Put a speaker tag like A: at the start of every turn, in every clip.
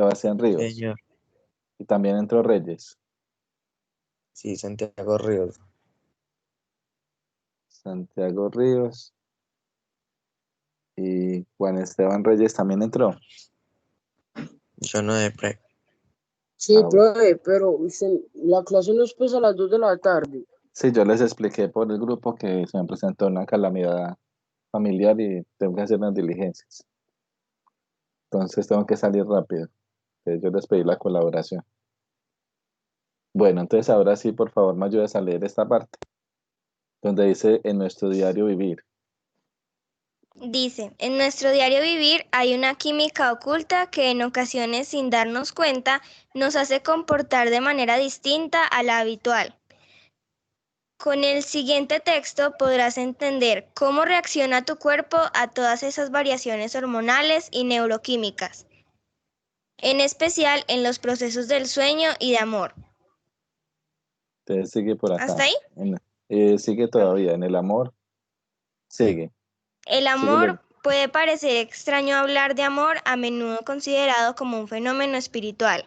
A: Sebastián Ríos.
B: Señor.
A: Y también entró Reyes.
B: Sí, Santiago Ríos.
A: Santiago Ríos. Y Juan Esteban Reyes también entró.
B: Yo no de pre.
C: Sí,
A: Ah, bueno.
C: profe, pero la clase no es pues a las 2 de la tarde.
A: Sí, yo les expliqué por el grupo que se me presentó una calamidad familiar y tengo que hacer unas diligencias. Entonces tengo que salir rápido. Entonces yo les pedí la colaboración. Bueno, entonces ahora sí, por favor, me ayudas a leer esta parte, donde dice en nuestro diario vivir.
D: Dice, en nuestro diario vivir hay una química oculta que en ocasiones sin darnos cuenta nos hace comportar de manera distinta a la habitual. Con el siguiente texto podrás entender cómo reacciona tu cuerpo a todas esas variaciones hormonales y neuroquímicas, en especial en los procesos del sueño y de amor.
A: Entonces sigue por
D: ¿Hasta
A: acá.
D: ahí?
A: Sigue todavía en el amor. Sigue.
D: El
A: Sigue.
D: amor puede parecer extraño hablar de amor, a menudo considerado como un fenómeno espiritual,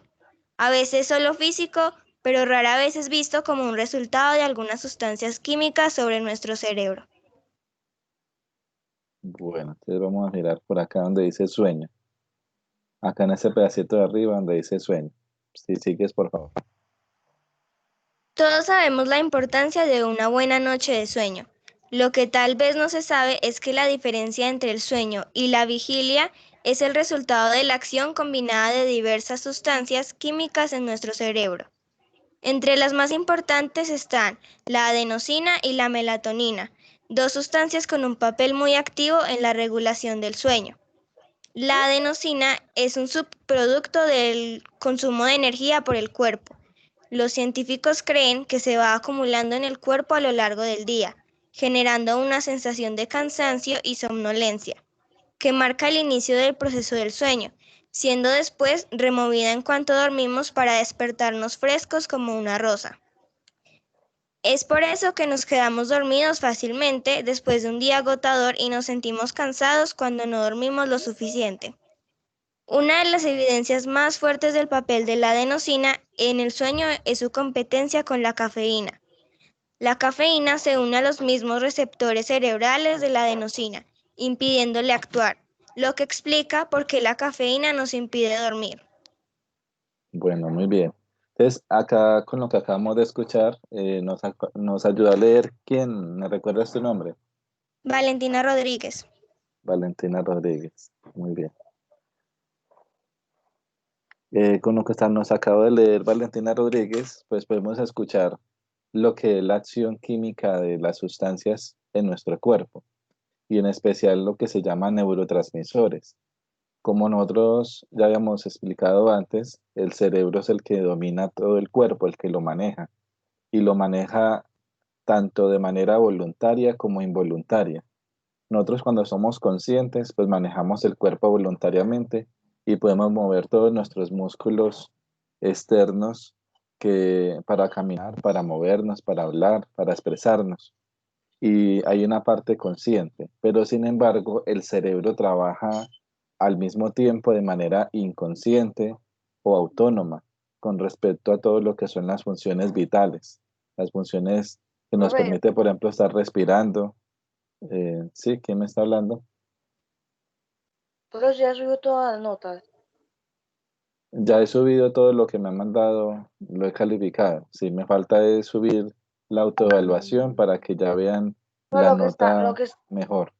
D: a veces solo físico, pero rara vez es visto como un resultado de algunas sustancias químicas sobre nuestro cerebro.
A: Bueno, entonces vamos a mirar por acá donde dice sueño. Acá en ese pedacito de arriba donde dice sueño. Si sigues, por favor.
D: Todos sabemos la importancia de una buena noche de sueño. Lo que tal vez no se sabe es que la diferencia entre el sueño y la vigilia es el resultado de la acción combinada de diversas sustancias químicas en nuestro cerebro. Entre las más importantes están la adenosina y la melatonina, dos sustancias con un papel muy activo en la regulación del sueño. La adenosina es un subproducto del consumo de energía por el cuerpo. Los científicos creen que se va acumulando en el cuerpo a lo largo del día, generando una sensación de cansancio y somnolencia, que marca el inicio del proceso del sueño, siendo después removida en cuanto dormimos para despertarnos frescos como una rosa. Es por eso que nos quedamos dormidos fácilmente después de un día agotador y nos sentimos cansados cuando no dormimos lo suficiente. Una de las evidencias más fuertes del papel de la adenosina en el sueño es su competencia con la cafeína. La cafeína se une a los mismos receptores cerebrales de la adenosina, impidiéndole actuar, lo que explica por qué la cafeína nos impide dormir.
A: Bueno, muy bien. Entonces, acá con lo que acabamos de escuchar, nos ayuda a leer. ¿Quién? ¿Me recuerdas tu nombre?
D: Valentina Rodríguez.
A: Valentina Rodríguez. Muy bien. Con lo que nos acaba de leer Valentina Rodríguez, pues podemos escuchar lo que es la acción química de las sustancias en nuestro cuerpo y en especial lo que se llama neurotransmisores. Como nosotros ya habíamos explicado antes, el cerebro es el que domina todo el cuerpo, el que lo maneja y lo maneja tanto de manera voluntaria como involuntaria. Nosotros cuando somos conscientes, pues manejamos el cuerpo voluntariamente y podemos mover todos nuestros músculos externos para caminar, para movernos, para hablar, para expresarnos. Y hay una parte consciente, pero sin embargo el cerebro trabaja al mismo tiempo de manera inconsciente o autónoma con respecto a todo lo que son las funciones vitales, las funciones que nos
C: Profe,
A: permite, por ejemplo, estar respirando. Sí, ¿quién me está hablando?
C: profe, ya subió todas las notas.
A: Ya he subido todo lo que me han mandado, lo he calificado. Sí, me falta es subir la autoevaluación para que ya vean
C: Pero
A: la
C: lo
A: nota
C: que
A: mejor.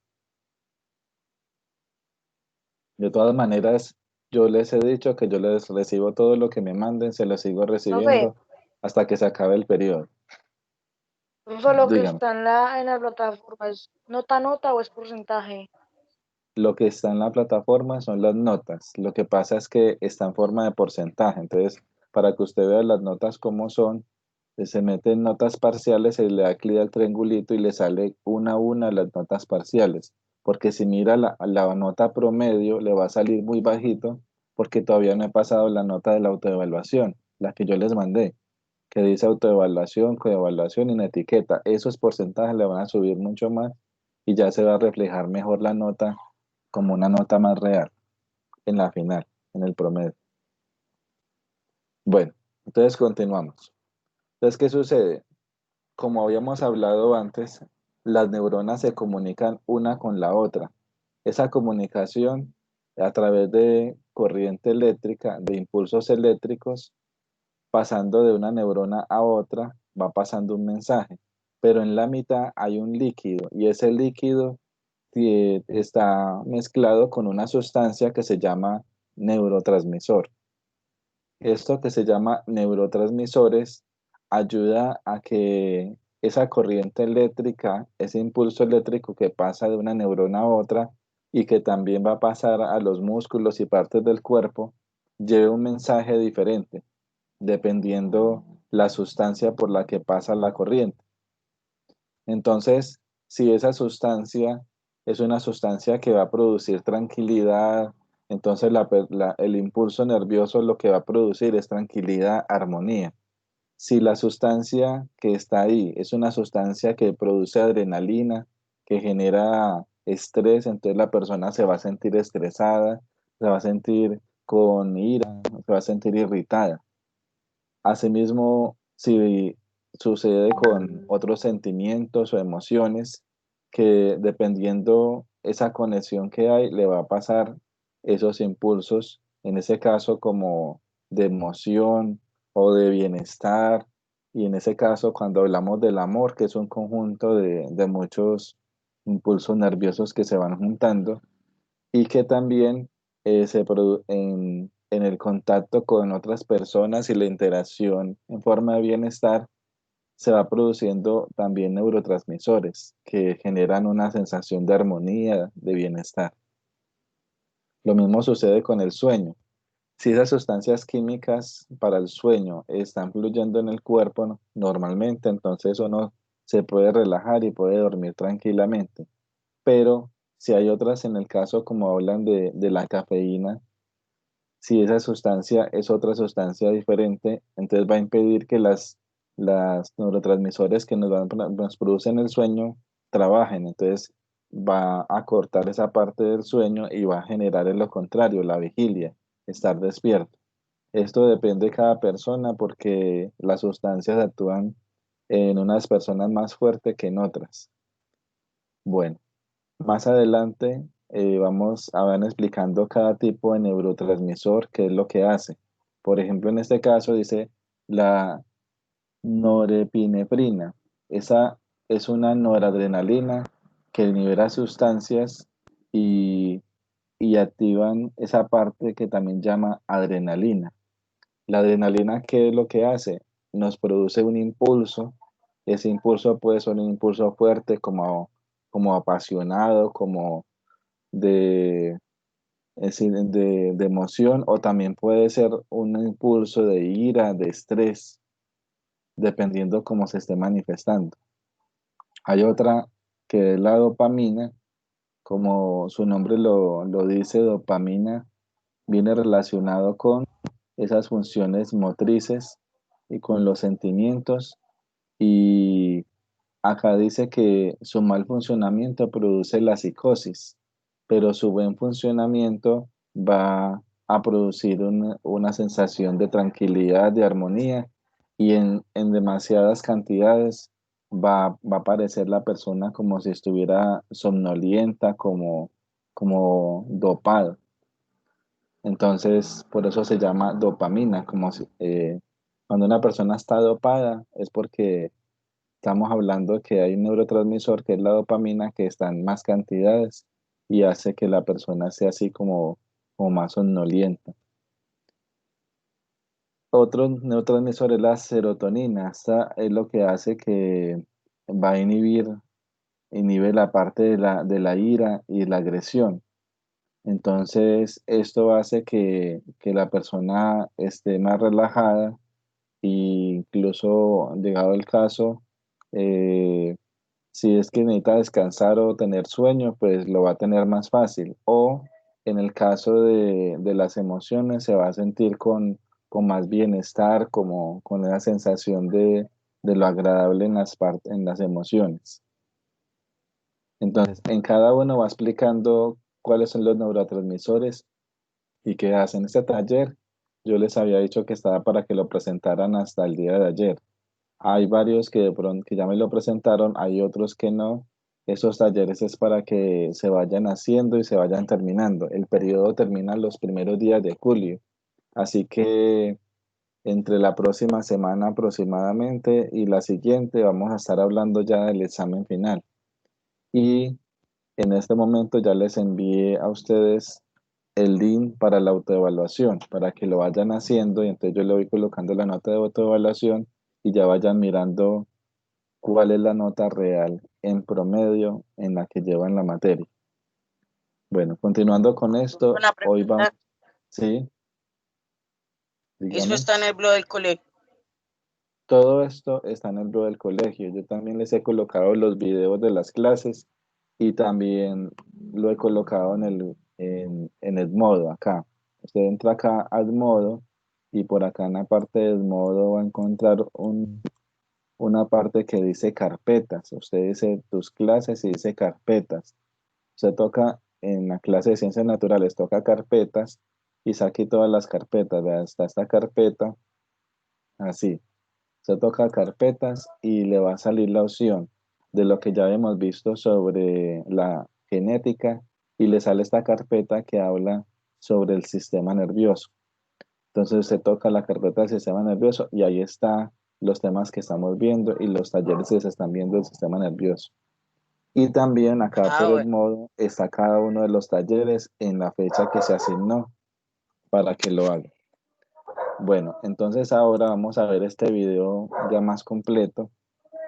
A: De todas maneras, yo les he dicho que yo les recibo todo lo que me manden, se lo sigo
C: profe,
A: recibiendo hasta que se acabe el periodo.
C: profe, lo que
A: Dígame,
C: está en la plataforma es nota o es porcentaje.
A: lo que está en la plataforma son las notas. Lo que pasa es que está en forma de porcentaje. Entonces, para que usted vea las notas como son, se mete en notas parciales, se le da clic al triangulito y le sale una a una las notas parciales. Porque si mira la nota promedio, le va a salir muy bajito porque todavía no he pasado la nota de la autoevaluación, la que yo les mandé, que dice autoevaluación, coevaluación y una etiqueta. Esos porcentajes le van a subir mucho más y ya se va a reflejar mejor la nota como una nota más real en la final, en el promedio. Bueno, entonces continuamos. Entonces, ¿qué sucede? Como habíamos hablado antes, las neuronas se comunican una con la otra. Esa comunicación a través de corriente eléctrica, de impulsos eléctricos, pasando de una neurona a otra, va pasando un mensaje. Pero en la mitad hay un líquido y ese líquido está mezclado con una sustancia que se llama neurotransmisor. Esto que se llama neurotransmisores ayuda a que esa corriente eléctrica, ese impulso eléctrico que pasa de una neurona a otra y que también va a pasar a los músculos y partes del cuerpo, lleve un mensaje diferente, dependiendo la sustancia por la que pasa la corriente. Entonces, si esa sustancia es una sustancia que va a producir tranquilidad, entonces el impulso nervioso lo que va a producir es tranquilidad, armonía. Si la sustancia que está ahí es una sustancia que produce adrenalina, que genera estrés, entonces la persona se va a sentir estresada, se va a sentir con ira, se va a sentir irritada. Asimismo, si sucede con otros sentimientos o emociones, que dependiendo esa conexión que hay, le va a pasar esos impulsos, en ese caso como de emoción o de bienestar. Y en ese caso, cuando hablamos del amor, que es un conjunto de muchos impulsos nerviosos que se van juntando, y que también en el contacto con otras personas y la interacción en forma de bienestar, se va produciendo también neurotransmisores que generan una sensación de armonía, de bienestar. Lo mismo sucede con el sueño. Si esas sustancias químicas para el sueño están fluyendo en el cuerpo normalmente, entonces uno se puede relajar y puede dormir tranquilamente. Pero si hay otras en el caso, como hablan de la cafeína, si esa sustancia es otra sustancia diferente, entonces va a impedir que las neurotransmisores que nos producen el sueño trabajen. Entonces va a cortar esa parte del sueño y va a generar en lo contrario, la vigilia, estar despierto. Esto depende de cada persona porque las sustancias actúan en unas personas más fuerte que en otras. Bueno. Más adelante vamos a ver explicando cada tipo de neurotransmisor, qué es lo que hace. Por ejemplo, en este caso dice la norepinefrina. Esa es una noradrenalina que libera sustancias y, y activan esa parte que también llama adrenalina. La adrenalina, ¿qué es lo que hace? Nos produce un impulso. Ese impulso puede ser un impulso fuerte como apasionado, como de, es decir, de emoción, o también puede ser un impulso de ira, de estrés, dependiendo cómo se esté manifestando. Hay otra que es la dopamina, como su nombre lo dice, dopamina viene relacionado con esas funciones motrices y con los sentimientos, y acá dice que su mal funcionamiento produce la psicosis, pero su buen funcionamiento va a producir una sensación de tranquilidad, de armonía, y en demasiadas cantidades va a parecer la persona como si estuviera somnolienta, como dopado. Entonces, por eso se llama dopamina, cuando una persona está dopada es porque estamos hablando de que hay un neurotransmisor que es la dopamina que está en más cantidades y hace que la persona sea así como más somnolienta. Otro neurotransmisor es la serotonina. Esta es lo que hace que va a inhibe la parte de la ira y la agresión. Entonces, esto hace que la persona esté más relajada e incluso, llegado el caso, eh, si es que necesita descansar o tener sueño, pues lo va a tener más fácil. O en el caso de las emociones, se va a sentir con más bienestar, como con esa sensación de lo agradable en las emociones. Entonces, en cada uno va explicando cuáles son los neurotransmisores y qué hacen. Este taller yo les había dicho que estaba para que lo presentaran hasta el día de ayer. Hay varios que de pronto que ya me lo presentaron, hay otros que no. Esos talleres es para que se vayan haciendo y se vayan terminando. El periodo termina los primeros días de julio, así que entre la próxima semana aproximadamente y la siguiente vamos a estar hablando ya del examen final. Y en este momento ya les envié a ustedes el link para la autoevaluación, para que lo vayan haciendo y entonces yo le voy colocando la nota de autoevaluación y ya vayan mirando cuál es la nota real en promedio en la que llevan la materia. Bueno, continuando con esto,
E: Una
A: hoy vamos,
E: pregunta.
A: sí,
E: Eso
A: dígame.
E: está en el blog del colegio.
A: Todo esto está en el blog del colegio. Yo también les he colocado los videos de las clases y también lo he colocado en Edmodo acá. Usted entra acá a Edmodo y por acá en la parte de Edmodo va a encontrar una parte que dice carpetas. Usted dice tus clases y dice carpetas. Usted toca en la clase de ciencias naturales, toca carpetas y saque todas las carpetas. Vea, está esta carpeta, así. Se toca carpetas y le va a salir la opción de lo que ya hemos visto sobre la genética y le sale esta carpeta que habla sobre el sistema nervioso. Entonces se toca la carpeta del sistema nervioso y ahí está los temas que estamos viendo y los talleres que se están viendo del sistema nervioso. Y también acá por el
E: Bueno.
A: modo está cada uno de los talleres en la fecha que se asignó para que lo haga. Bueno, entonces ahora vamos a ver este video ya más completo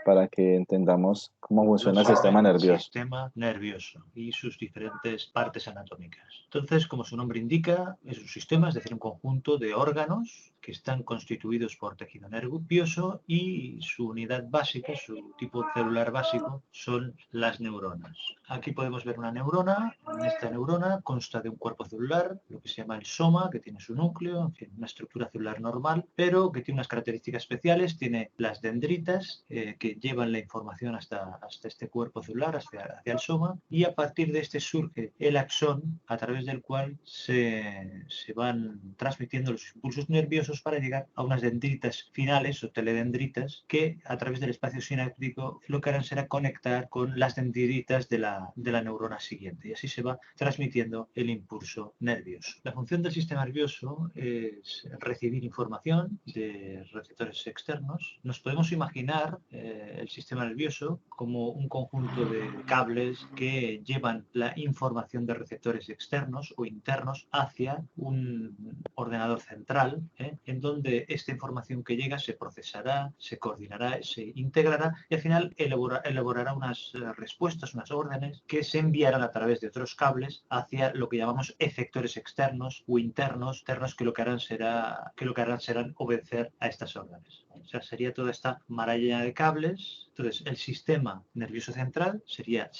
A: para que entendamos cómo funciona el sistema nervioso.
F: Sistema nervioso y sus diferentes partes anatómicas. Entonces, como su nombre indica, es un sistema, es decir, un conjunto de órganos que están constituidos por tejido nervioso y su unidad básica, su tipo celular básico, son las neuronas. Aquí podemos ver una neurona. Esta neurona consta de un cuerpo celular, lo que se llama el soma, que tiene su núcleo, en fin, una estructura celular normal, pero que tiene unas características especiales. Tiene las dendritas que llevan la información hasta este cuerpo celular, hacia el soma, y a partir de este surge el axón, a través del cual se van transmitiendo los impulsos nerviosos para llegar a unas dendritas finales o teledendritas que a través del espacio sináptico lo que harán será conectar con las dendritas de la neurona siguiente, y así se va transmitiendo el impulso nervioso. La función del sistema nervioso es recibir información de receptores externos. Nos podemos imaginar el sistema nervioso como un conjunto de cables que llevan la información de receptores externos o internos hacia un ordenador central, en donde esta información que llega se procesará, se coordinará, se integrará y al final elaborará unas respuestas, unas órdenes que se enviarán a través de otros cables hacia lo que llamamos efectores externos o internos que lo que harán serán obedecer a estas órdenes. O sea, sería toda esta maraña de cables. Entonces, el sistema nervioso central sería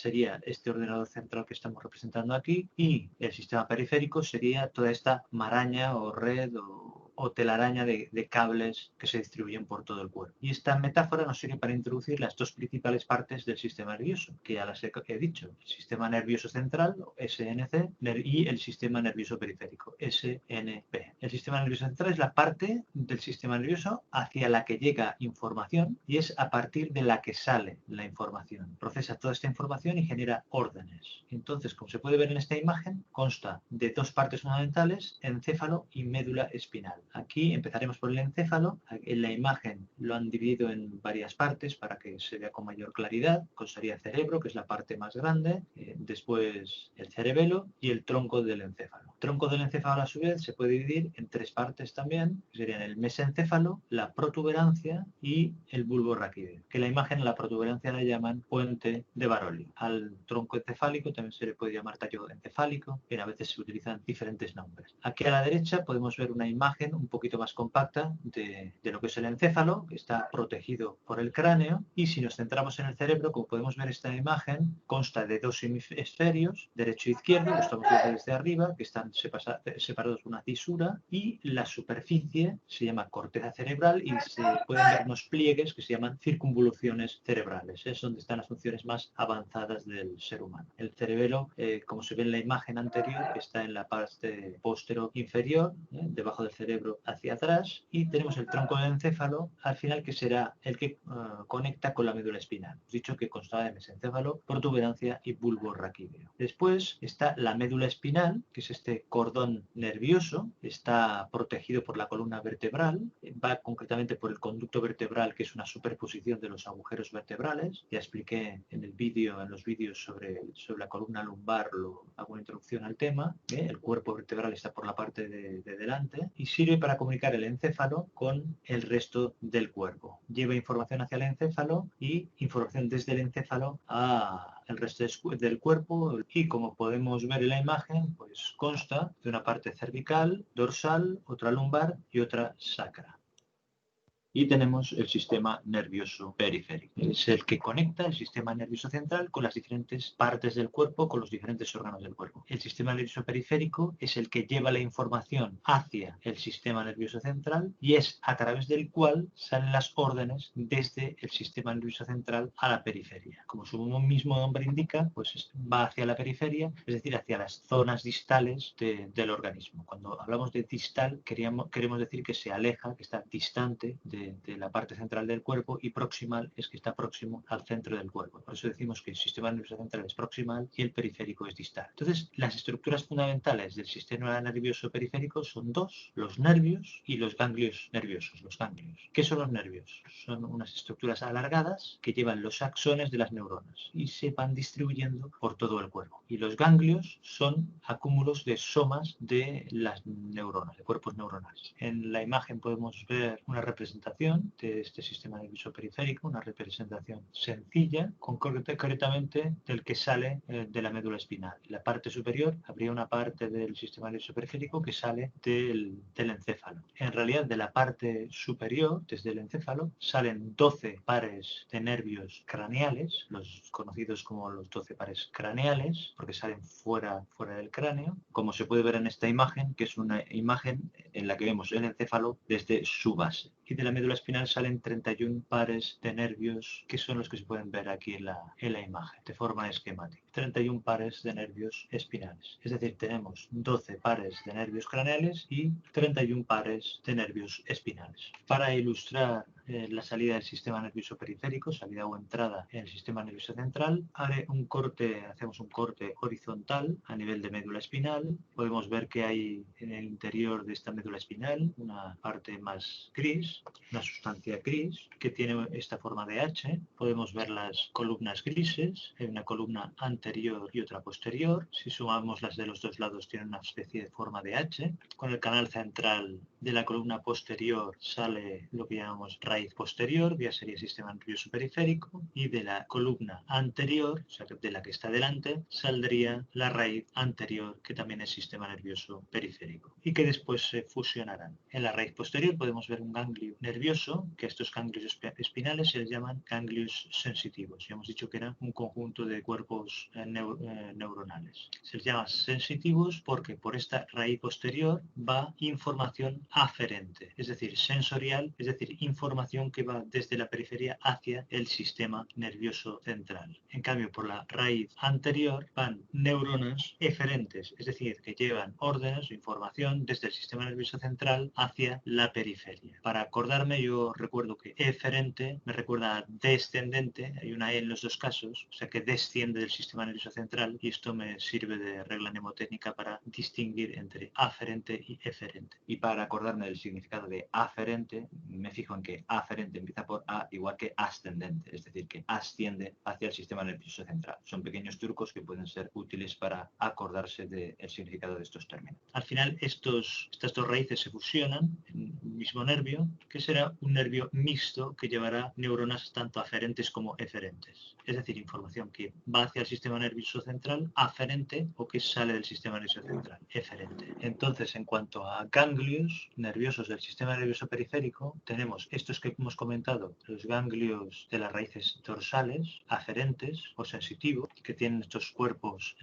F: este ordenador central que estamos representando aquí, y el sistema periférico sería toda esta maraña o red o telaraña de cables que se distribuyen por todo el cuerpo. Y esta metáfora nos sirve para introducir las dos principales partes del sistema nervioso, que ya las he dicho: el sistema nervioso central, SNC, y el sistema nervioso periférico, SNP. El sistema nervioso central es la parte del sistema nervioso hacia la que llega información y es a partir de la que sale la información. Procesa toda esta información y genera órdenes. Entonces, como se puede ver en esta imagen, consta de dos partes fundamentales: encéfalo y médula espinal. Aquí empezaremos por el encéfalo. En la imagen lo han dividido en varias partes para que se vea con mayor claridad. Constaría el cerebro, que es la parte más grande, después el cerebelo y el tronco del encéfalo. El tronco del encéfalo, a su vez, se puede dividir en tres partes también, que serían el mesencéfalo, la protuberancia y el bulbo raquídeo, que en la imagen la protuberancia la llaman puente de Baroli. Al tronco encefálico también se le puede llamar tallo encefálico, pero a veces se utilizan diferentes nombres. Aquí a la derecha podemos ver una imagen un poquito más compacta de lo que es el encéfalo, que está protegido por el cráneo, y si nos centramos en el cerebro, como podemos ver, esta imagen consta de dos hemisferios, derecho e izquierdo, lo estamos viendo desde arriba, que están separados por una cisura, y la superficie se llama corteza cerebral y se pueden ver unos pliegues que se llaman circunvoluciones cerebrales. Es donde están las funciones más avanzadas del ser humano. El cerebelo, como se ve en la imagen anterior, está en la parte postero inferior, debajo del cerebro cerebro hacia atrás, y tenemos el tronco del encéfalo al final, que será el que conecta con la médula espinal. Hemos dicho que constaba de mesencéfalo, protuberancia y bulbo raquídeo. Después está la médula espinal, que es este cordón nervioso, está protegido por la columna vertebral, va concretamente por el conducto vertebral, que es una superposición de los agujeros vertebrales. Ya expliqué en los vídeos sobre la columna lumbar, hago una introducción al tema. El cuerpo vertebral está por la parte de delante y sirve para comunicar el encéfalo con el resto del cuerpo. Lleva información hacia el encéfalo y información desde el encéfalo al resto del cuerpo, y como podemos ver en la imagen, pues consta de una parte cervical, dorsal, otra lumbar y otra sacra. Y tenemos el sistema nervioso periférico. Es el que conecta el sistema nervioso central con las diferentes partes del cuerpo, con los diferentes órganos del cuerpo. El sistema nervioso periférico es el que lleva la información hacia el sistema nervioso central y es a través del cual salen las órdenes desde el sistema nervioso central a la periferia. Como su mismo nombre indica, pues va hacia la periferia, es decir, hacia las zonas distales del organismo. Cuando hablamos de distal, queremos decir que se aleja, que está distante de la parte central del cuerpo, y proximal es que está próximo al centro del cuerpo. Por eso decimos que el sistema nervioso central es proximal y el periférico es distal. Entonces, las estructuras fundamentales del sistema nervioso periférico son dos: los nervios y los ganglios nerviosos. Los ganglios. ¿Qué son los nervios? Son unas estructuras alargadas que llevan los axones de las neuronas y se van distribuyendo por todo el cuerpo. Y los ganglios son acúmulos de somas de las neuronas, de cuerpos neuronales. En la imagen podemos ver una representación de este sistema nervioso periférico, una representación sencilla, concretamente del que sale de la médula espinal. En la parte superior habría una parte del sistema nervioso periférico que sale del encéfalo. En realidad, de la parte superior, desde el encéfalo, salen 12 pares de nervios craneales, los conocidos como los 12 pares craneales, porque salen fuera del cráneo, como se puede ver en esta imagen, que es una imagen en la que vemos el encéfalo desde su base. Y de la médula espinal salen 31 pares de nervios, que son los que se pueden ver aquí en la imagen, de forma esquemática. 31 pares de nervios espinales. Es decir, tenemos 12 pares de nervios craneales y 31 pares de nervios espinales. Para ilustrar la salida del sistema nervioso periférico, salida o entrada en el sistema nervioso central, hacemos un corte horizontal a nivel de médula espinal. Podemos ver que hay en el interior de esta médula espinal una parte más gris, una sustancia gris que tiene esta forma de H. Podemos ver las columnas grises, hay una columna anterior y otra posterior. Si sumamos las de los dos lados, tienen una especie de forma de H. Con el canal central de la columna posterior sale lo que llamamos raíz posterior, ya sería sistema nervioso periférico, y de la columna anterior, o sea, de la que está delante, saldría la raíz anterior, que también es sistema nervioso periférico, y que después se fusionarán. En la raíz posterior podemos ver un ganglio nervioso, que estos ganglios espinales se les llaman ganglios sensitivos. Ya hemos dicho que era un conjunto de cuerpos neuronales. Se les llama sensitivos porque por esta raíz posterior va información aferente, es decir, sensorial, es decir, información que va desde la periferia hacia el sistema nervioso central. En cambio, por la raíz anterior van neuronas eferentes, es decir, que llevan órdenes o información desde el sistema nervioso central hacia la periferia. Para acordarme, yo recuerdo que eferente me recuerda a descendente, hay una E en los dos casos, o sea que desciende del sistema nervioso central, y esto me sirve de regla mnemotécnica para distinguir entre aferente y eferente. Y para acordarme del significado de aferente, me fijo en que aferente empieza por A, igual que ascendente, es decir, que asciende hacia el sistema nervioso central. Son pequeños trucos que pueden ser útiles para acordarse del significado de estos términos. Al final, estas dos raíces se fusionan en un mismo nervio, que será un nervio mixto que llevará neuronas tanto aferentes como eferentes. Es decir, información que va hacia el sistema nervioso central aferente o que sale del sistema nervioso central eferente. Entonces, en cuanto a ganglios nerviosos del sistema nervioso periférico, tenemos estos que hemos comentado, los ganglios de las raíces dorsales, aferentes o sensitivos, que tienen estos cuerpos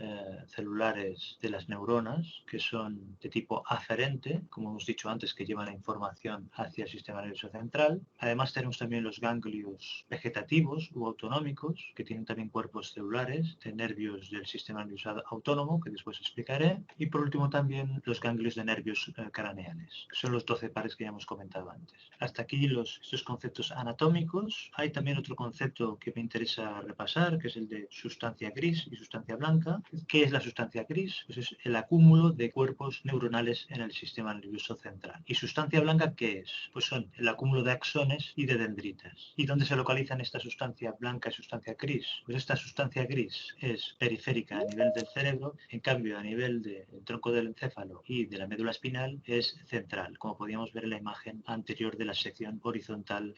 F: celulares de las neuronas, que son de tipo aferente, como hemos dicho antes, que llevan la información información hacia el sistema nervioso central. Además tenemos también los ganglios vegetativos u autonómicos, que tienen también cuerpos celulares de nervios del sistema nervioso autónomo, que después explicaré. Y por último también los ganglios de nervios craneales, que son los 12 pares que ya hemos comentado antes. Hasta aquí estos conceptos anatómicos. Hay también otro concepto que me interesa repasar, que es el de sustancia gris y sustancia blanca. ¿Qué es la sustancia gris? Pues es el acúmulo de cuerpos neuronales en el sistema nervioso central. ¿Y sustancia blanca qué es? Pues son el acúmulo de axones y de dendritas. ¿Y dónde se localizan esta sustancia blanca y sustancia gris? Pues esta sustancia gris es periférica a nivel del cerebro, en cambio a nivel del tronco del encéfalo y de la médula espinal es central, como podíamos ver en la imagen anterior de la sección horizontal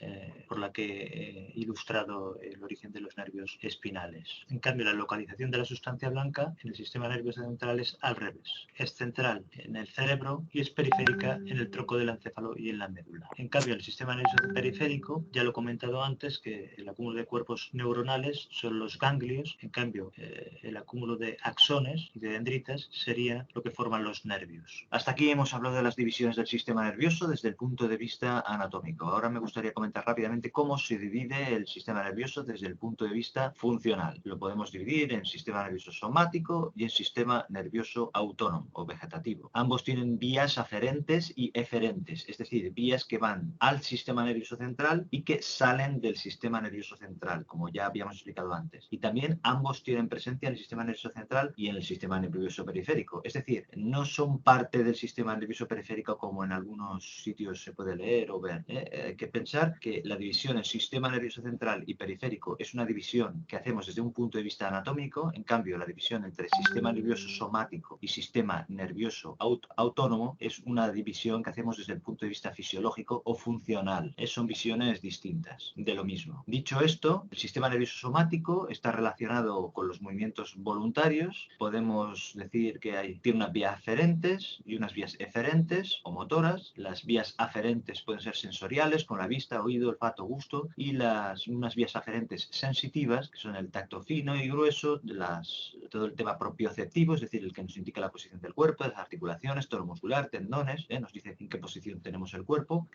F: por la que he ilustrado el origen de los nervios espinales. En cambio, la localización de la sustancia blanca en el sistema nervioso central es al revés. Es central en el cerebro y es periférica en el tronco del encéfalo y en la médula. En cambio, el sistema nervioso periférico, ya lo he comentado antes, que el acúmulo de cuerpos neuronales son los ganglios. En cambio, el acúmulo de axones y de dendritas sería lo que forman los nervios. Hasta aquí hemos hablado de las divisiones del sistema nervioso desde el punto de vista anatómico. Ahora me gustaría comentar rápidamente cómo se divide el sistema nervioso desde el punto de vista funcional. Lo podemos dividir en sistema nervioso somático y en sistema nervioso autónomo o vegetativo. Ambos tienen vías aferentes y eferentes, es decir, vías que van al sistema nervioso central y que salen del sistema nervioso central, como ya habíamos explicado antes. Y también ambos tienen presencia en el sistema nervioso central y en el sistema nervioso periférico, es decir, no son parte del sistema nervioso periférico como en algunos sitios se puede leer o ver. Hay que pensar que la división en sistema nervioso central y periférico es una división que hacemos desde un punto de vista anatómico. En cambio, la división entre sistema nervioso somático y sistema nervioso autónomo es una división que hacemos desde el punto de vista fisiológico o funcional. Son visiones distintas de lo mismo. Dicho esto, el sistema nervioso somático está relacionado con los movimientos voluntarios. Podemos decir que tiene unas vías aferentes y unas vías eferentes o motoras. Las vías aferentes pueden ser sensoriales, con la vista, oído, olfato, gusto, y unas vías aferentes sensitivas, que son el tacto fino y grueso, todo el tema propioceptivo, es decir, el que nos indica la posición del cuerpo, las articulaciones, tono muscular, tendones, nos dice en qué posición tenemos el cuerpo.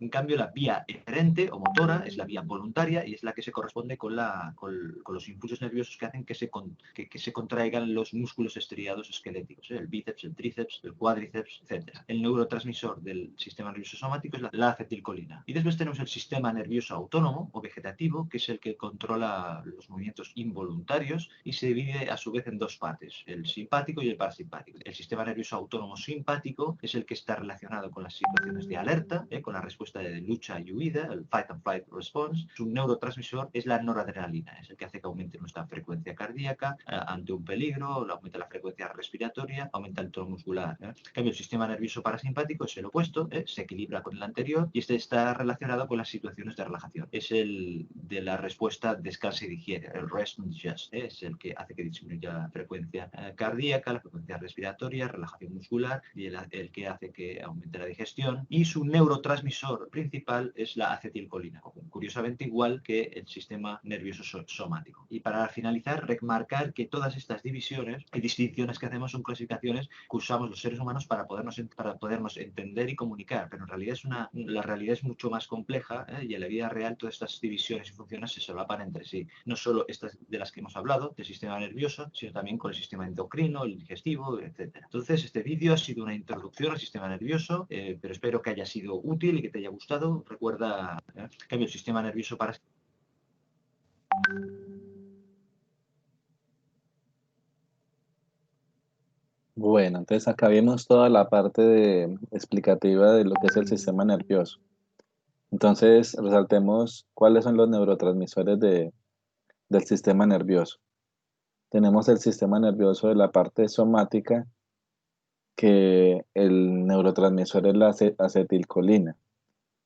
F: En cambio, la vía eferente o motora es la vía voluntaria y es la que se corresponde con los impulsos nerviosos que hacen que se contraigan los músculos estriados esqueléticos, el bíceps, el tríceps, el cuádriceps, etc. El neurotransmisor del sistema nervioso somático es la acetilcolina. Y después tenemos el sistema nervioso autónomo o vegetativo, que es el que controla los movimientos involuntarios y se divide a su vez en dos partes, el simpático y el parasimpático. El sistema nervioso autónomo simpático es el que está relacionado con las situaciones de alerta, con la respuesta de lucha y huida, el fight and flight response. Su neurotransmisor es la noradrenalina, es el que hace que aumente nuestra frecuencia cardíaca ante un peligro, aumenta la frecuencia respiratoria, aumenta el tono muscular. En cambio, el sistema nervioso parasimpático es el opuesto, se equilibra con el anterior y este está relacionado con las situaciones de relajación. Es el de la respuesta descansa y digiere, el rest and digest, es el que hace que disminuya la frecuencia cardíaca, la frecuencia respiratoria, relajación muscular y el que hace que aumente la digestión. Y su neurotransmisor principal es la acetilcolina, curiosamente igual que el sistema nervioso somático. Y para finalizar, remarcar que todas estas divisiones y distinciones que hacemos son clasificaciones que usamos los seres humanos para podernos entender y comunicar, pero en realidad la realidad es mucho más compleja y en la vida real todas estas divisiones y funciones se solapan entre sí, no solo estas de las que hemos hablado, del sistema nervioso, sino también con el sistema endocrino, el digestivo, etc. Entonces, este vídeo ha sido una introducción al sistema nervioso, pero espero que haya sido útil y que te haya gustado. Recuerda, cambio el sistema nervioso para...
A: Bueno, entonces acá vimos toda la parte explicativa de lo que es el sistema nervioso. Entonces, resaltemos cuáles son los neurotransmisores del sistema nervioso. Tenemos el sistema nervioso de la parte somática, que el neurotransmisor es la acetilcolina.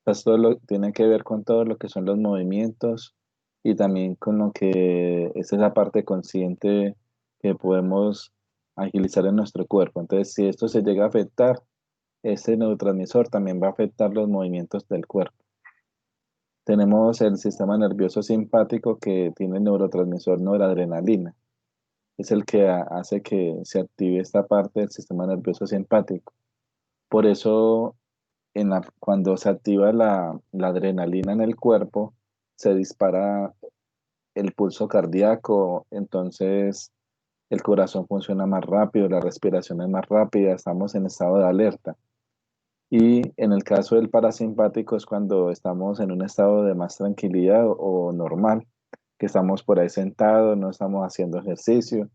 A: Esto tiene que ver con todo lo que son los movimientos y también con lo que es esa parte consciente que podemos agilizar en nuestro cuerpo. Entonces, si esto se llega a afectar, ese neurotransmisor también va a afectar los movimientos del cuerpo. Tenemos el sistema nervioso simpático que tiene el neurotransmisor noradrenalina. Es el que hace que se active esta parte del sistema nervioso simpático. Por eso cuando se activa la adrenalina en el cuerpo, se dispara el pulso cardíaco, entonces el corazón funciona más rápido, la respiración es más rápida, estamos en estado de alerta. Y en el caso del parasimpático es cuando estamos en un estado de más tranquilidad o normal, que estamos por ahí sentados, no estamos haciendo ejercicio.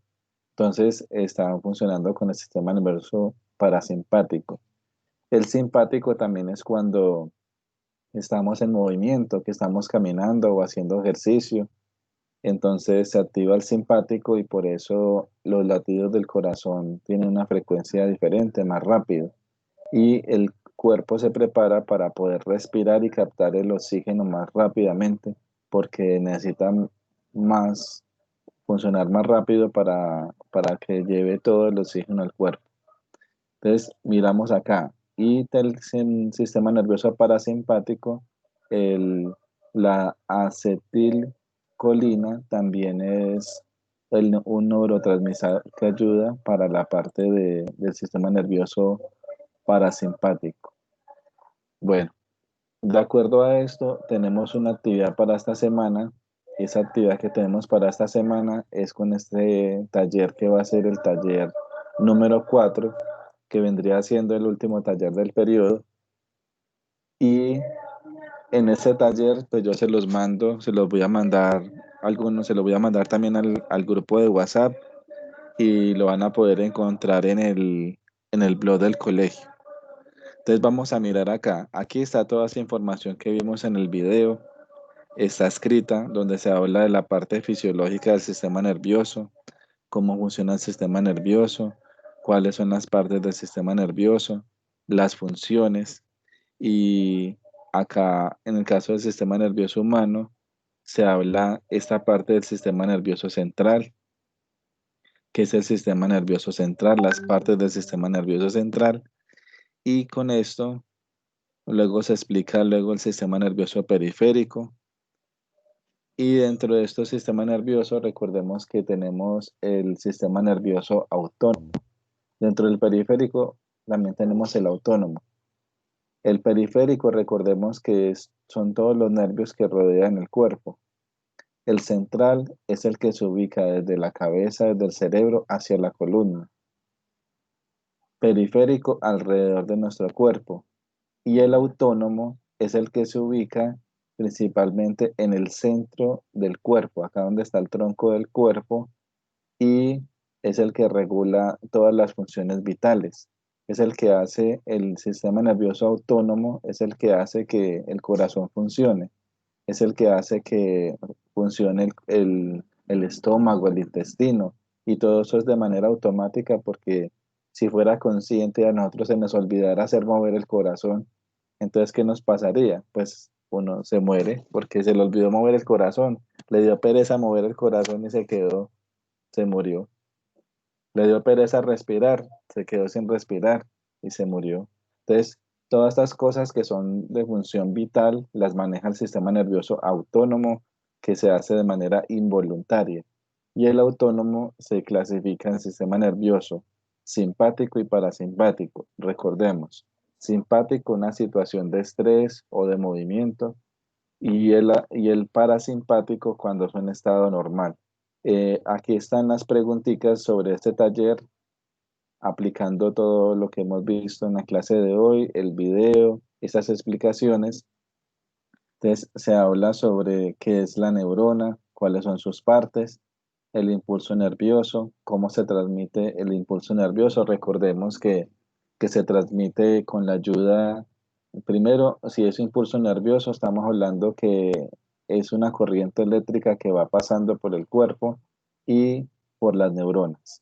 A: Entonces estamos funcionando con el sistema nervioso parasimpático. El simpático también es cuando estamos en movimiento, que estamos caminando o haciendo ejercicio. Entonces se activa el simpático y por eso los latidos del corazón tienen una frecuencia diferente, más rápido. Y el cuerpo se prepara para poder respirar y captar el oxígeno más rápidamente porque necesita más, funcionar más rápido para que lleve todo el oxígeno al cuerpo. Entonces, miramos acá. Y del sistema nervioso parasimpático, la acetilcolina también es un neurotransmisor que ayuda para la parte del sistema nervioso parasimpático. Bueno, de acuerdo a esto, tenemos una actividad para esta semana. Esa actividad que tenemos para esta semana es con este taller que va a ser el taller número 4, que vendría siendo el último taller del periodo. Y en ese taller, pues yo se los mando, se los voy a mandar, algunos se los voy a mandar también al grupo de WhatsApp y lo van a poder encontrar en el blog del colegio. Entonces vamos a mirar acá. Aquí está toda esa información que vimos en el video. Está escrita donde se habla de la parte fisiológica del sistema nervioso, cómo funciona el sistema nervioso, cuáles son las partes del sistema nervioso, las funciones. Y acá, en el caso del sistema nervioso humano, se habla esta parte del sistema nervioso central, que es el sistema nervioso central, las partes del sistema nervioso central. Y con esto, luego se explica luego el sistema nervioso periférico. Y dentro de este sistema nervioso, recordemos que tenemos el sistema nervioso autónomo. Dentro del periférico también tenemos el autónomo. El periférico, recordemos que son todos los nervios que rodean el cuerpo. El central es el que se ubica desde la cabeza, desde el cerebro hacia la columna. Periférico alrededor de nuestro cuerpo. Y el autónomo es el que se ubica principalmente en el centro del cuerpo, acá donde está el tronco del cuerpo, y es el que regula todas las funciones vitales. Es el que hace el sistema nervioso autónomo, es el que hace que el corazón funcione, es el que hace que funcione el estómago, el intestino, y todo eso es de manera automática porque si fuera consciente a nosotros se nos olvidara hacer mover el corazón, entonces ¿qué nos pasaría? Pues uno se muere porque se le olvidó mover el corazón, le dio pereza mover el corazón y se murió. Le dio pereza respirar, se quedó sin respirar y se murió. Entonces, todas estas cosas que son de función vital las maneja el sistema nervioso autónomo, que se hace de manera involuntaria. Y el autónomo se clasifica en sistema nervioso simpático y parasimpático. Recordemos, simpático, una situación de estrés o de movimiento, y el parasimpático cuando es un estado normal. Aquí están las preguntitas sobre este taller, aplicando todo lo que hemos visto en la clase de hoy, el video, esas explicaciones. Entonces, se habla sobre qué es la neurona, cuáles son sus partes, el impulso nervioso, cómo se transmite el impulso nervioso. Recordemos que se transmite con la ayuda, primero, si es impulso nervioso, estamos hablando que es una corriente eléctrica que va pasando por el cuerpo y por las neuronas.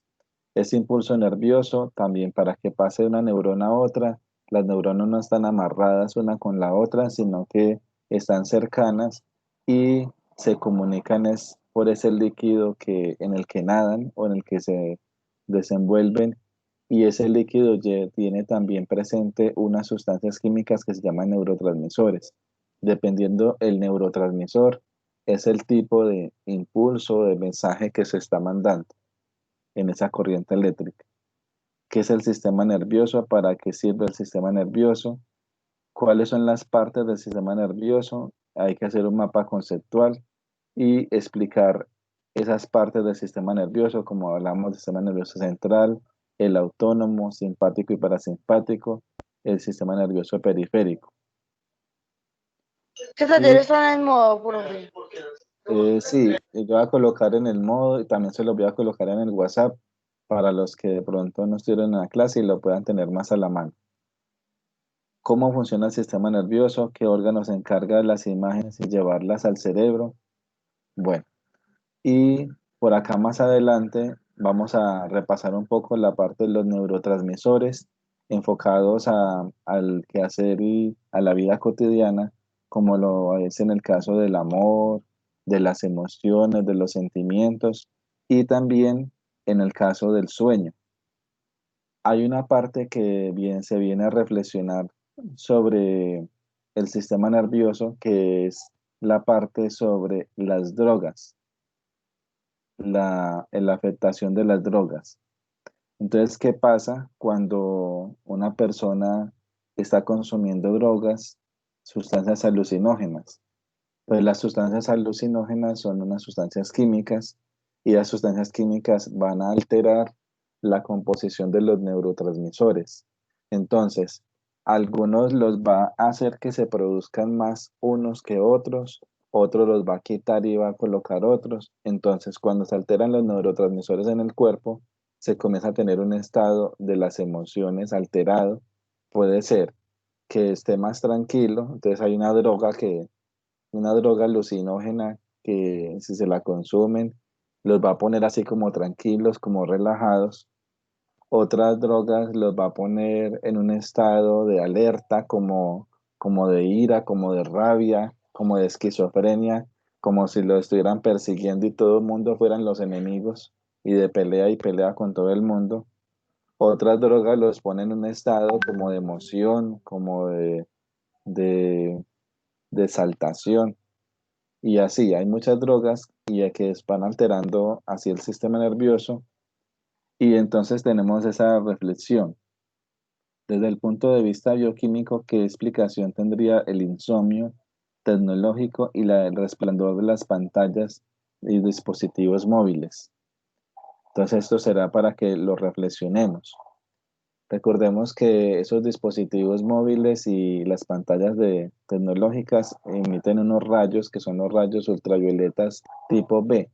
A: Ese impulso nervioso también para que pase de una neurona a otra, las neuronas no están amarradas una con la otra, sino que están cercanas y se comunican por ese líquido en el que nadan o en el que se desenvuelven, y ese líquido tiene también presente unas sustancias químicas que se llaman neurotransmisores. Dependiendo el neurotransmisor, es el tipo de impulso, de mensaje que se está mandando en esa corriente eléctrica. ¿Qué es el sistema nervioso? ¿Para qué sirve el sistema nervioso? cuáles son las partes del sistema nervioso. Hay que hacer un mapa conceptual y explicar esas partes del sistema nervioso, como hablamos del sistema nervioso central, el autónomo, simpático y parasimpático, el sistema nervioso periférico.
C: ¿Qué taller está en modo, profe?
A: Sí, yo voy a colocar en el modo y también se los voy a colocar en el WhatsApp para los que de pronto no estuvieron en la clase y lo puedan tener más a la mano. ¿Cómo funciona el sistema nervioso? ¿Qué órgano se encarga de las imágenes y llevarlas al cerebro? Bueno, y por acá más adelante vamos a repasar un poco la parte de los neurotransmisores enfocados al quehacer y a la vida cotidiana, como lo es en el caso del amor, de las emociones, de los sentimientos y también en el caso del sueño. Hay una parte que bien se viene a reflexionar sobre el sistema nervioso, que es la parte sobre las drogas, la afectación de las drogas. Entonces, ¿qué pasa cuando una persona está consumiendo drogas, sustancias alucinógenas? Pues las sustancias alucinógenas son unas sustancias químicas y las sustancias químicas van a alterar la composición de los neurotransmisores. Entonces, algunos los va a hacer que se produzcan más unos que otros, otros los va a quitar y va a colocar otros. Entonces, cuando se alteran los neurotransmisores en el cuerpo, se comienza a tener un estado de las emociones alterado. Puede ser que esté más tranquilo, entonces hay una droga alucinógena que si se la consumen los va a poner así como tranquilos, como relajados. Otras drogas los va a poner en un estado de alerta, como de ira, como de rabia, como de esquizofrenia, como si lo estuvieran persiguiendo y todo el mundo fueran los enemigos y de pelea y pelea con todo el mundo. Otras drogas los ponen en un estado como de emoción, como de, de exaltación. Y así, hay muchas drogas y que van alterando así el sistema nervioso y entonces tenemos esa reflexión. Desde el punto de vista bioquímico, ¿qué explicación tendría el insomnio tecnológico y el resplandor de las pantallas y dispositivos móviles? Entonces esto será para que lo reflexionemos. Recordemos que esos dispositivos móviles y las pantallas tecnológicas emiten unos rayos que son los rayos ultravioletas tipo B.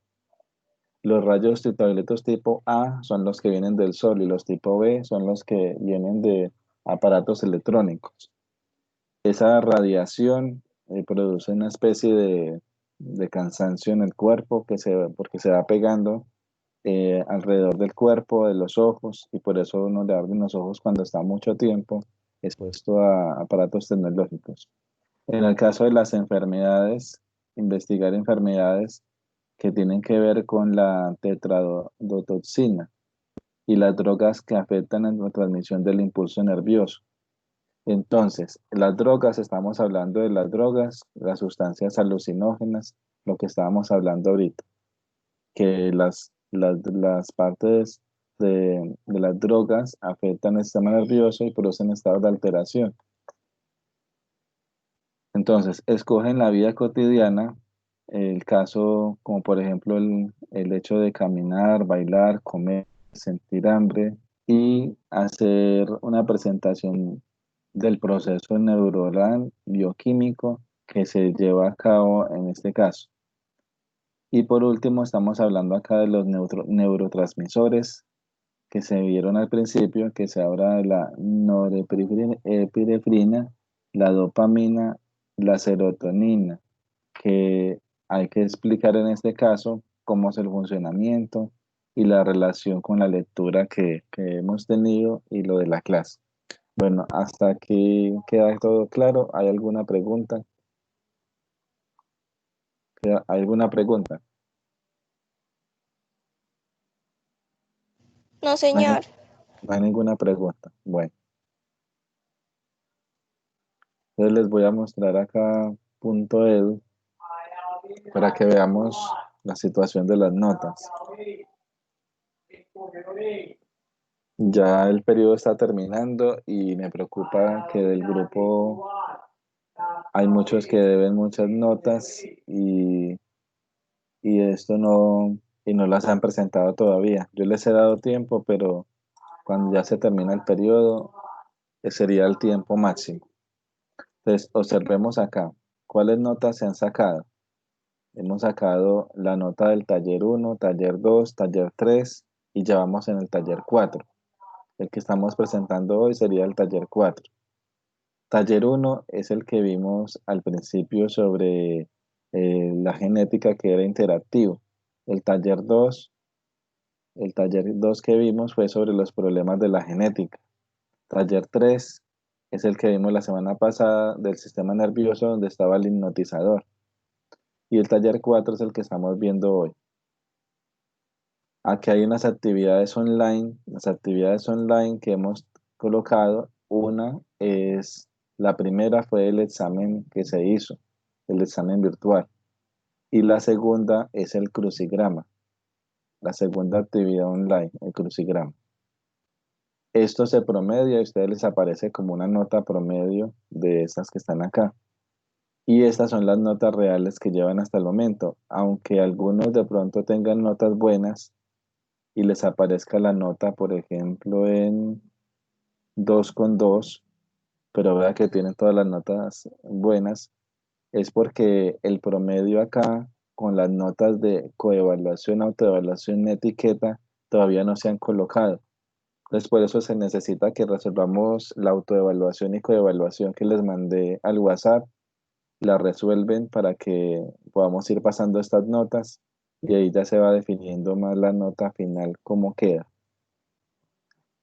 A: Los rayos ultravioletos tipo A son los que vienen del sol y los tipo B son los que vienen de aparatos electrónicos. Esa radiación produce una especie de cansancio en el cuerpo porque se va pegando alrededor del cuerpo, de los ojos, y por eso uno le arden los ojos cuando está mucho tiempo expuesto a aparatos tecnológicos. En el caso de las enfermedades, investigar enfermedades que tienen que ver con la tetradotoxina y las drogas que afectan en la transmisión del impulso nervioso. Entonces, las drogas, estamos hablando de las drogas, las sustancias alucinógenas, lo que estábamos hablando ahorita, que las partes de las drogas afectan el sistema nervioso y producen estados de alteración. Entonces, escogen la vida cotidiana, el caso como por ejemplo el hecho de caminar, bailar, comer, sentir hambre y hacer una presentación del proceso neuronal bioquímico que se lleva a cabo en este caso. Y por último, estamos hablando acá de los neurotransmisores que se vieron al principio, que se habla de la norepinefrina, la dopamina, la serotonina, que hay que explicar en este caso cómo es el funcionamiento y la relación con la lectura que hemos tenido y lo de la clase. Bueno, hasta aquí queda todo claro. ¿Hay alguna pregunta? ¿Hay alguna pregunta?
D: No, señor.
A: No hay ninguna pregunta. Bueno, entonces les voy a mostrar acá punto edu para que veamos la situación de las notas. Ya el periodo está terminando y me preocupa que del grupo hay muchos que deben muchas notas y esto no, y no las han presentado todavía. Yo les he dado tiempo, pero cuando ya se termina el periodo, sería el tiempo máximo. Entonces, observemos acá, ¿cuáles notas se han sacado? Hemos sacado la nota del taller 1, taller 2, taller 3 y ya vamos en el taller 4. El que estamos presentando hoy sería el taller 4. Taller 1 es el que vimos al principio sobre la genética, que era interactivo. El taller 2, el taller 2 que vimos fue sobre los problemas de la genética. Taller 3 es el que vimos la semana pasada del sistema nervioso, donde estaba el hipnotizador. Y el taller 4 es el que estamos viendo hoy. Aquí hay unas actividades online. Las actividades online que hemos colocado, una es, la primera fue el examen que se hizo, el examen virtual. Y la segunda es el crucigrama, la segunda actividad online, el crucigrama. Esto se promedia y a ustedes les aparece como una nota promedio de esas que están acá. Y estas son las notas reales que llevan hasta el momento. Aunque algunos de pronto tengan notas buenas y les aparezca la nota, por ejemplo, en 2,2, pero vea que tienen todas las notas buenas, es porque el promedio acá, con las notas de coevaluación, autoevaluación, etiqueta, todavía no se han colocado. Entonces, por eso se necesita que resolvamos la autoevaluación y coevaluación que les mandé al WhatsApp. La resuelven para que podamos ir pasando estas notas y ahí ya se va definiendo más la nota final, cómo queda.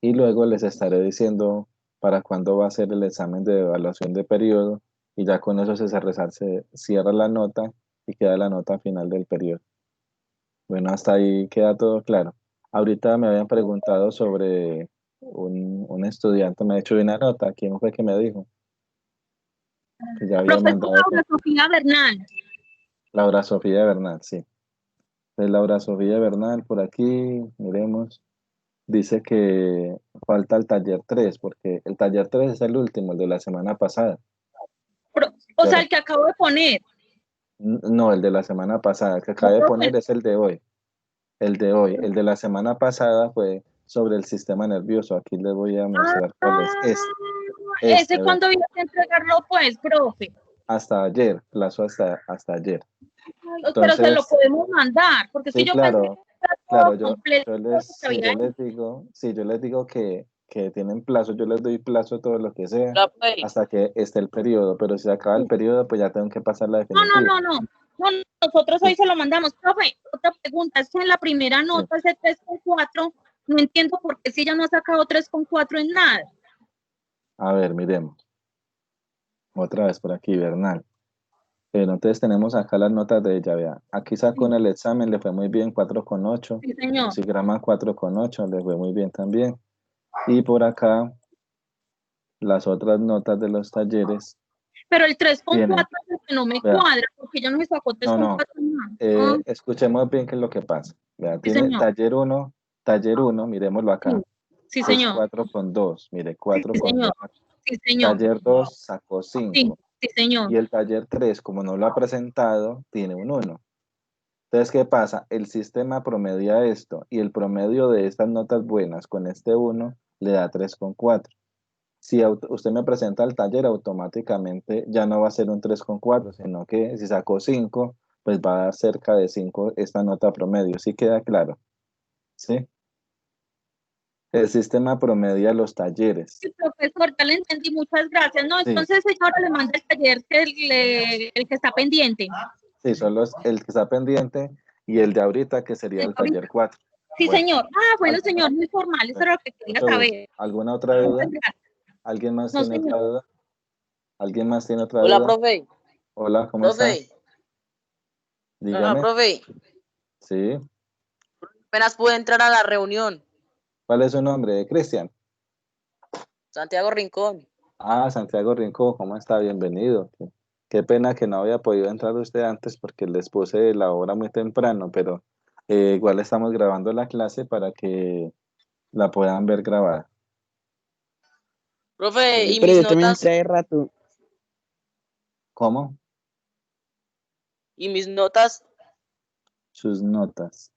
A: Y luego les estaré diciendo para cuándo va a ser el examen de evaluación de periodo y ya con eso se cierra la nota y queda la nota final del periodo. Bueno, hasta ahí queda todo claro. Ahorita me habían preguntado sobre un estudiante, me ha hecho una nota. ¿Quién fue que me dijo? Que ya había
E: Profesora
A: mandado
E: Laura Sofía Bernal.
A: Laura Sofía Bernal, sí. Entonces, Laura Sofía Bernal, por aquí, miremos, dice que falta el taller 3, porque el taller 3 es el último, el de la semana pasada.
E: O sea, el que acabo de poner.
A: No, el de la semana pasada. El que acabé de poner es el de hoy. El de hoy. El de la semana pasada fue sobre el sistema nervioso. Aquí les voy a mostrar cuál es.
E: Ese cuando había que entregarlo, pues, profe.
A: Hasta ayer, plazo hasta ayer.
E: Entonces, pero se lo podemos mandar, porque
A: sí,
E: si yo
A: claro,
E: pensé que
A: claro, yo les digo que tienen plazo, yo les doy plazo todo lo que sea, hasta que esté el periodo, pero si se acaba el periodo, pues ya tengo que pasar la definitiva.
E: No, nosotros hoy se lo mandamos. Profe, otra pregunta, es que en la primera nota ese 3,4, no entiendo por qué si ella no ha sacado 3,4 en nada.
A: A ver, miremos. Otra vez por aquí, Bernal. Entonces tenemos acá las notas de ella, vea. Aquí sacó en el examen, le fue muy bien, 4,8.
E: Sí, señor.
A: Crucigrama 4,8, le fue muy bien también. Y por acá, las otras notas de los talleres.
E: Pero el 3,4 es el que no me cuadra, porque ella no me sacó 3,4
A: no. Escuchemos bien qué es lo que pasa. Vea,
E: sí,
A: tiene
E: señor.
A: taller 1, miremoslo acá.
E: Sí, señor.
A: 4,2, mire, 4,2.
E: Sí, señor.
A: Taller 2 sacó 5.
E: Sí, señor.
A: Y el taller 3, como no lo ha presentado, tiene un 1. Entonces, ¿qué pasa? El sistema promedia esto y el promedio de estas notas buenas con este 1 le da 3,4. Si usted me presenta el taller, automáticamente ya no va a ser un 3,4, sino que si sacó 5, pues va a dar cerca de 5 esta nota promedio. ¿Sí queda claro? ¿Sí? El sistema promedia los talleres.
E: Sí, profesor, ya le entendí, muchas gracias. No, entonces, señora, le manda el taller el que está pendiente.
A: Sí, solo es el que está pendiente y el de ahorita, que sería el taller 4.
E: Sí, bueno, señor. Bueno, señor, muy formal, eso era lo que quería saber.
A: ¿Alguna otra duda? ¿Alguien más tiene otra duda? ¿Alguien más tiene otra duda?
G: Hola, profe.
A: Hola, ¿cómo está? Dígame.
G: Hola, profe.
A: Sí.
G: Apenas pude entrar a la reunión.
A: ¿Cuál es su nombre, Cristian?
G: Santiago Rincón.
A: Ah, Santiago Rincón, ¿cómo está? Bienvenido. Qué pena que no había podido entrar usted antes porque les puse la hora muy temprano, pero igual estamos grabando la clase para que la puedan ver grabada.
G: Profe, y
H: pero
G: mis
H: yo también
G: notas.
H: entré hace rato.
A: ¿Cómo?
G: ¿Y mis notas?
A: Sus notas.